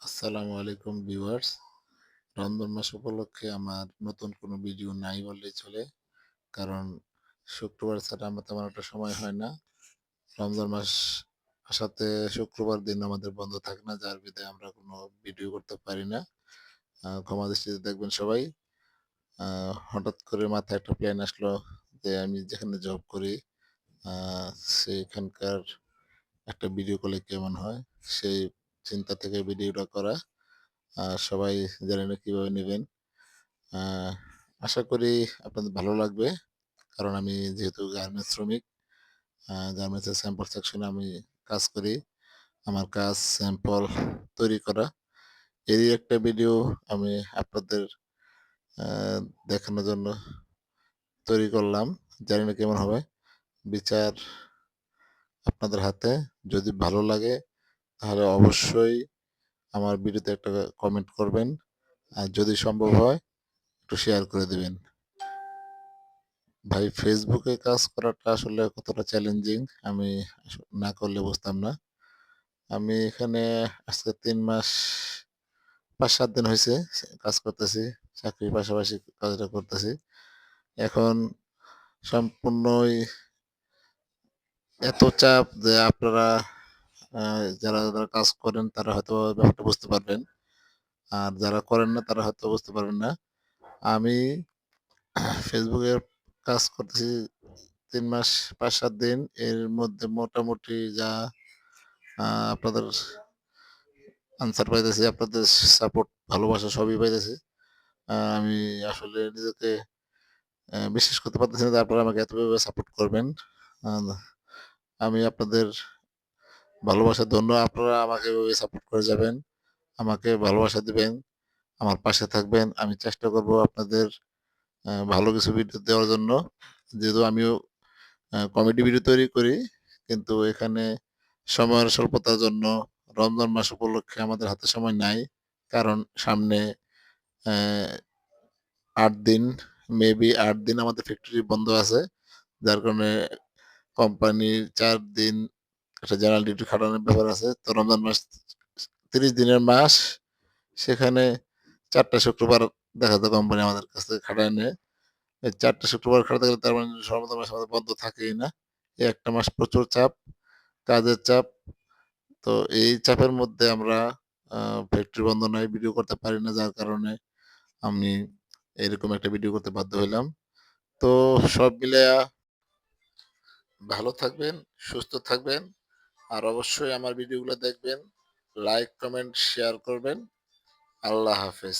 আসসালামু আলাইকুম ভিউয়ার্স। রমজান মাস উপলক্ষে আমার নতুন কোনো ভিডিও নাই বললেই চলে। কারণ শুক্রবার ছাড়া আমার তেমন একটা সময় হয় না। রমজান মাস আসাতে শুক্রবার দিন আমাদের বন্ধ থাকে না, যার বিধায় আমরা কোনো ভিডিও করতে পারি না। ক্ষমা দৃষ্টিতে দেখবেন সবাই। হঠাৎ করে মাথায় একটা প্ল্যান আসলো যে আমি যেখানে জব করি আ সেইখানকার একটা ভিডিও করলে কেমন হয়? সেই চিন্তা থেকে ভিডিওটা করা। সবাই জানি না কিভাবে নিবেন। আ আশা করি আপনাদের ভালো লাগবে। কারণ আমি যেহেতু গার্মেন্টস শ্রমিক, গার্মেন্টসের স্যাম্পল সেকশনে আমি কাজ করি। আমার কাজ স্যাম্পল তৈরি করা। এরই একটা ভিডিও আমি আপনাদের আ দেখানোর জন্য তৈরি করলাম। জানি না কেমন হবে। বিচার আপনাদের হাতে। যদি ভালো লাগে তাহলে অবশ্যই আমার ভিডিওতে একটা কমেন্ট করবেন। আর যদি সম্ভব হয় একটু শেয়ার করে দিবেন। ভাই ফেসবুকে কাজ করাটা আসলে কতটা চ্যালেঞ্জিং আমি না করলে বুঝতাম না। আমি এখানে আজকে ৩ মাস ৫-৭ দিন হইছে কাজ করতেছি। চাকরির পাশাপাশি কাজটা করতেছি। এখন সম্পূর্ণই এত চাপ যে আপনারা আ যারা কাজ করেন তারা হয়তো ব্যাপারটা বুঝতে পারবেন। আর যারা করেন না তারা হয়তো বুঝতে পারবেন না। আমি ফেসবুকে কাজ করতেছি ৩ মাস ৫-৭ দিন। এর মধ্যে মোটামুটি যা আ আপনাদের আনসার পাইতেছি, আপনাদের সাপোর্ট, ভালোবাসা সবই পাইতেছি। আমি আসলে নিজেকে বিশ্বাস করতে পারতেছি না যে আপনারা আমাকে এতভাবে সাপোর্ট করবেন। আ আমি আপনাদের ভালোবাসার ধন্য। আপনারা আমাকে এভাবে সাপোর্ট করে যাবেন। আমাকে ভালোবাসা দিবেন, আমার পাশে থাকবেন। আমি চেষ্টা করব আপনাদের ভালো কিছু ভিডিও দেওয়ার জন্য। যেহেতু আমিও কমেডি ভিডিও তৈরি করি। কিন্তু এখানে সময়ের স্বল্পতার জন্য রমজান মাস উপলক্ষে আমাদের হাতে সময় নাই। কারণ সামনে অ্যা ৮ দিন, মেবি ৮ দিন আমাদের ফ্যাক্টরি বন্ধ আছে। যার কারণে কোম্পানি ৪ দিন একটা জেনারেল ডিউটি খাটানোর ব্যাপার আছে। তো রমজান মাস ৩০ দিনের মাস। সেখানে ৪ টা শুক্রবার দেখা যায় কোম্পানি আমাদের কাছ থেকে খাটায় নেয়। এই ৪ টা শুক্রবার খাটাতে গেলে তার মানে রমজান মাস আমাদের বন্ধ থাকেই না। এই একটা মাস প্রচুর চাপ, কাজের চাপ। তো এই চাপের মধ্যে আমরা আ ফ্যাক্টরি বন্ধ নাই, ভিডিও করতে পারি না। যার কারণে আমি এরকম একটা ভিডিও করতে বাধ্য হইলাম। তো সব মিলায়া ভালো থাকবেন, সুস্থ থাকবেন। আর অবশ্যই আমার ভিডিওগুলো দেখবেন। লাইক, কমেন্ট, শেয়ার করবেন। আল্লাহ হাফেজ।